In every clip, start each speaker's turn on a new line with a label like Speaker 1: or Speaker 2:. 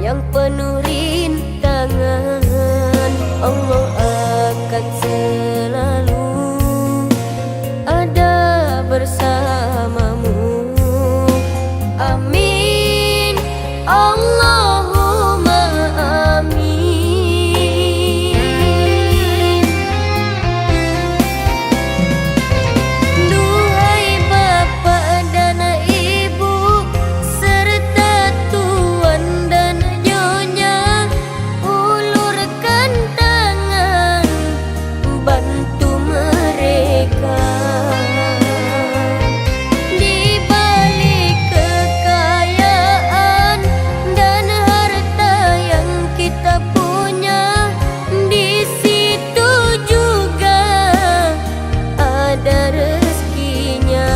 Speaker 1: yang penuh rintangan. Allah akan selalu ada bersamamu. Amin, Allahumma amin. Duhai bapak dan ibu serta tuan dan nyonya, ulurkan tangan bantu mereka. Di balik kekayaan dan harta yang kita punya, di situ juga ada rezekinya.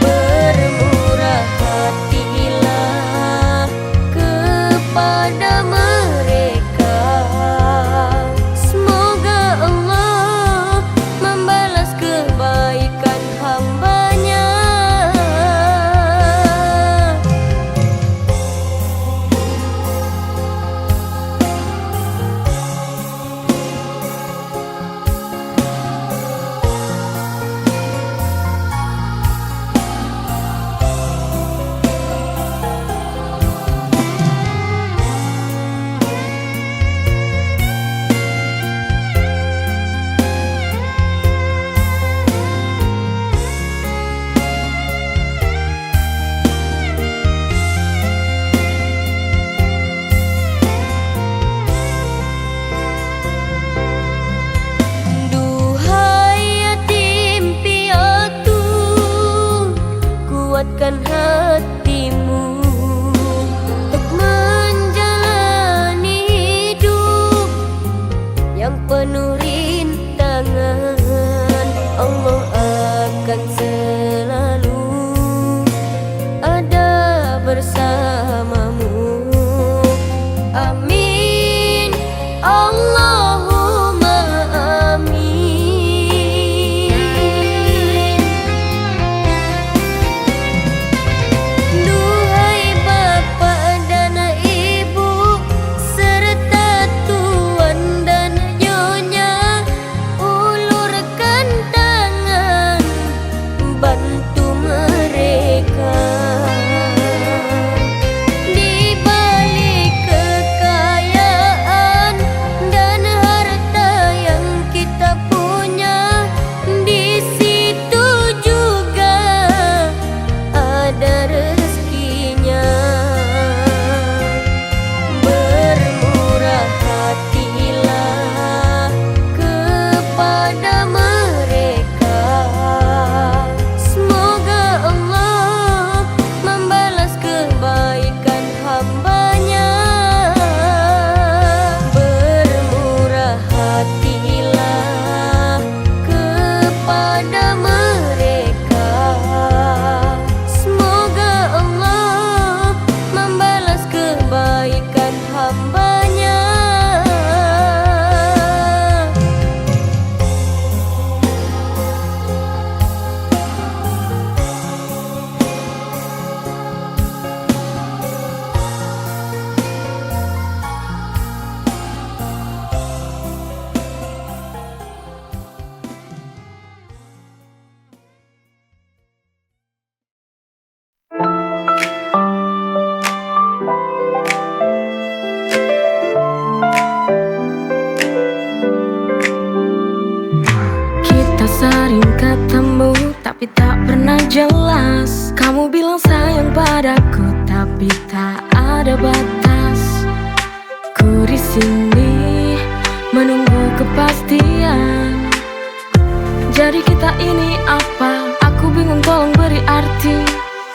Speaker 1: Bermurah hatilah kepada mereka. Semoga Allah membalas kebaikan hambanya. Duhai yatim piatu, kuatkan hatimu untuk menjalani hidup yang penuh rintangan. Allah akan selalu ada bersamamu. Amin, Allahumma amin. Duhai bapak dan ibu serta tuan dan nyonya, ulurkan tangan bantu mereka. Di balik kekayaan dan harta yang kita punya, di situ juga ada rezekinya. Bermurah hatilah kepada mereka. Semoga Allah membalas kebaikan hambanya. Bermurah hatilah kepada mereka. Semoga Allah membalas kebaikan hambanya. Kita sering ketemu tapi tak pernah jelas. Kamu bilang sayang padaku tapi tak ada batas. Ku di sini menunggu kepastian. Jadi kita ini apa? Aku bingung, tolong beri arti.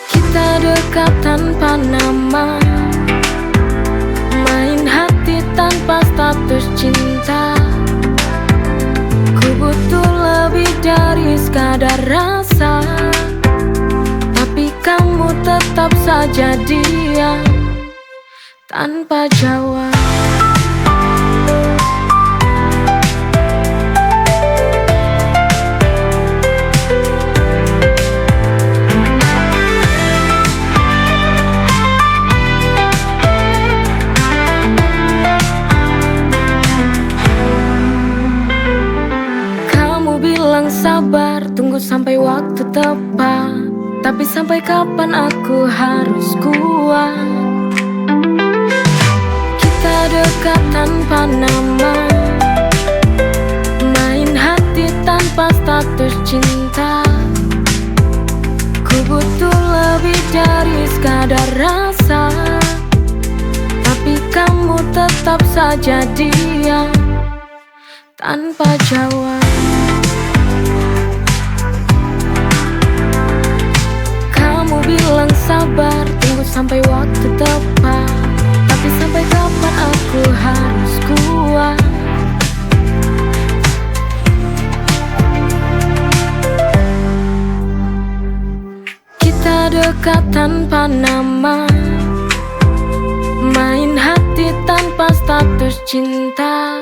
Speaker 1: Kita dekat tanpa nama, main hati tanpa status cinta. Ku butuh lebih dari sekadar rasa, tapi kamu tetap saja diam tanpa jawab. sampai waktu tepat. Tapi sampai kapan aku harus kuat? Kita dekat tanpa nama, main hati tanpa status cinta. Ku butuh lebih dari sekadar rasa, tapi kamu tetap saja diam tanpa jawab. Kamu bilang sabar, tunggu sampai waktu tepat. Tapi sampai kapan aku harus kuat? Kita dekat tanpa nama, main hati tanpa status cinta.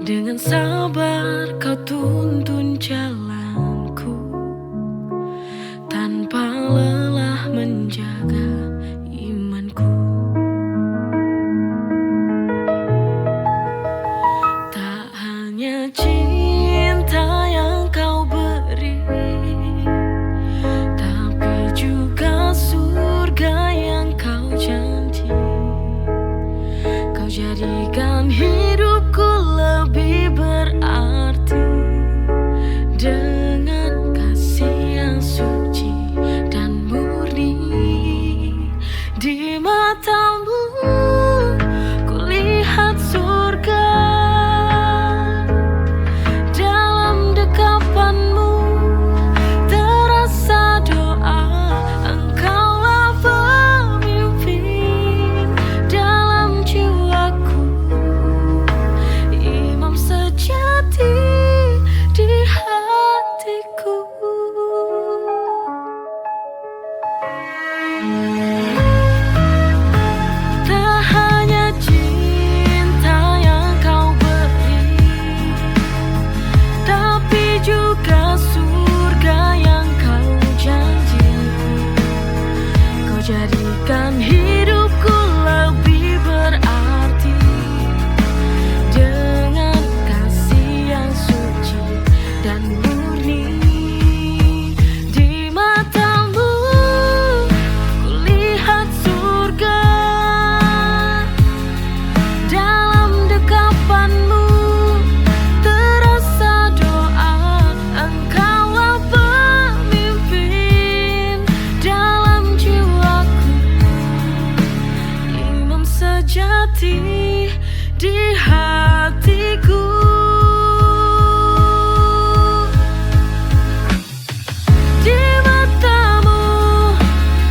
Speaker 1: Dengan sabar kau tuntun jalanku, tanpa lelah menjaga imanku. Tak hanya cinta yang kau beri, tapi juga surga yang kau janji. Kau jadikan hidupku lebih berarti dengan kasih yang suci dan murni. Di matamu kulihat surga, dalam dekapanmu terasa doa. Engkaulah pemimpin dalam jiwaku, imam sejati di hatiku. Tak hanya cinta yang kau beri, tapi juga surga yang kau janjikan. Kau jadikan hidupku lebih berarti dengan kasih yang suci dan murni. Di matamu kulihat surga, dalam dekapanmu terasa doa. Engkaulah pemimpin dalam jiwaku, imam sejati di hatiku. Di matamu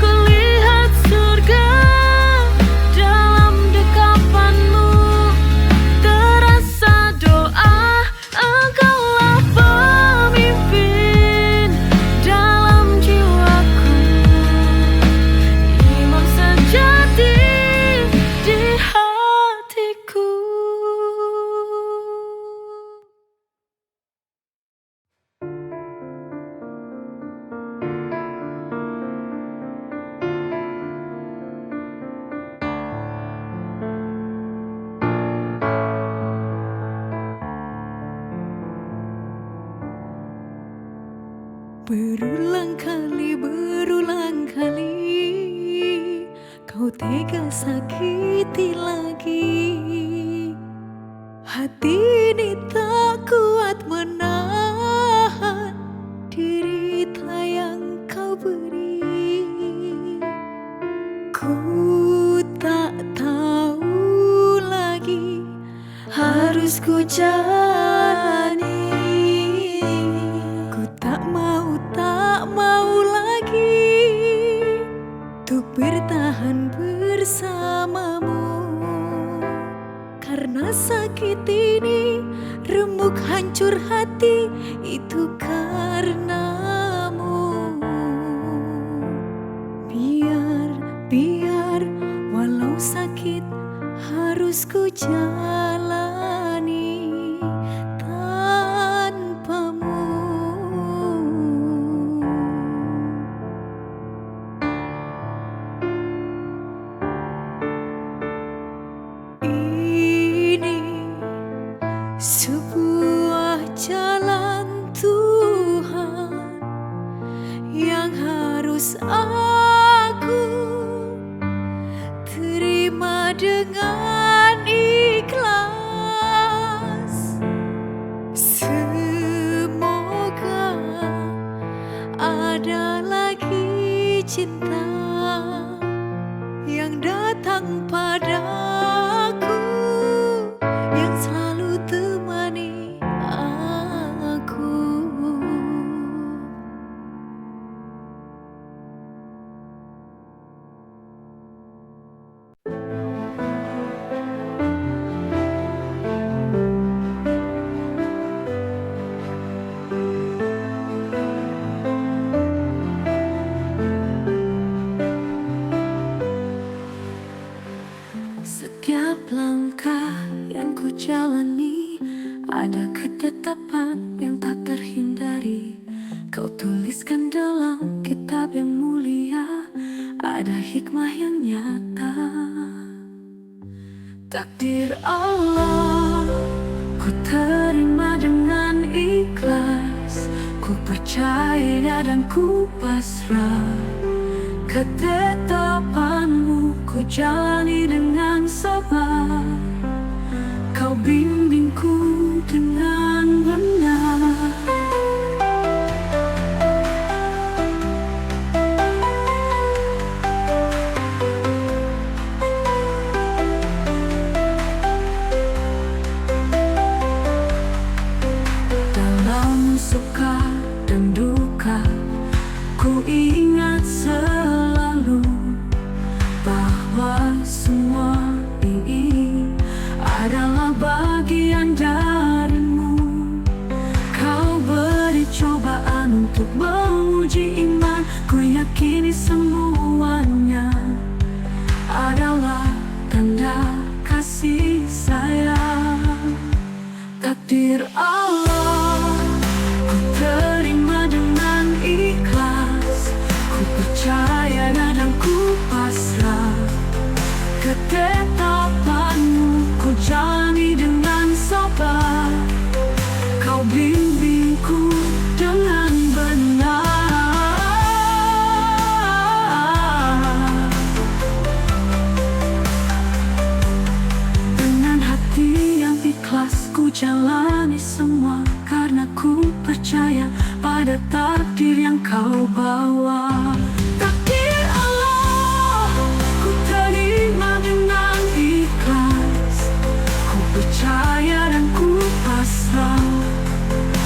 Speaker 1: kulihat surga, dalam dekapanmu terasa doa. Engkaulah pemimpin dalam jiwaku, imam sejati di hatiku.
Speaker 2: Berulang kali kau tega sakiti lagi. Hati ini tak kuat menahan derita yang kau beri. Ku tak tahu lagi harus ku jalani. Ku tak mau lagi sakit ini, remuk hancur hati, itu karenamu. Biar walau sakit harus ku jalani tanpamu. Ini sebuah jalan Tuhan yang harus aku terima dengan ikhlas. Semoga ada lagi cinta yang datang padaku, yang selalu temani aku. Setiap langkah yang ku jalani ada ketetapan yang tak terhindari. Kau tuliskan dalam kitab yang mulia, ada hikmah yang nyata. Takdir Allah ku terima dengan ikhlas, ku percaya dan ku pasrah. Ketetapanmu ku jalani dengan sabar, kau bimbingku dengan benar. Dalam suka dan duka, ku ingat selalu bahwa semua ini adalah bagian darimu. Kau beri cobaan untuk menguji iman, ku yakini semuanya adalah tanda kasih sayang. Takdir Allah ku terima dengan ikhlas, ku percaya dan ku pasrah. Ketetapanmu ku jalani dengan sabar, kau bimbingku dengan benar. Dengan hati yang ikhlas ku jalani semua, karena ku percaya pada takdir yang kau bawa. Takdir Allah ku terima dengan ikhlas, ku percaya dan ku pasrah.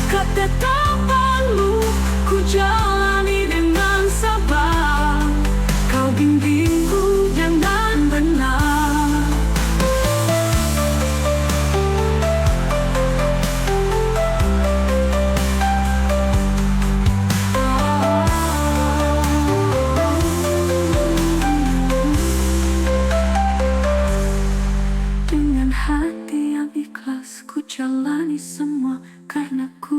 Speaker 2: Ketetapanmu ku jalani dengan sabar, kau bimbingku dengan benar. Dengan hati yang ikhlas ku jalani semua, karena ku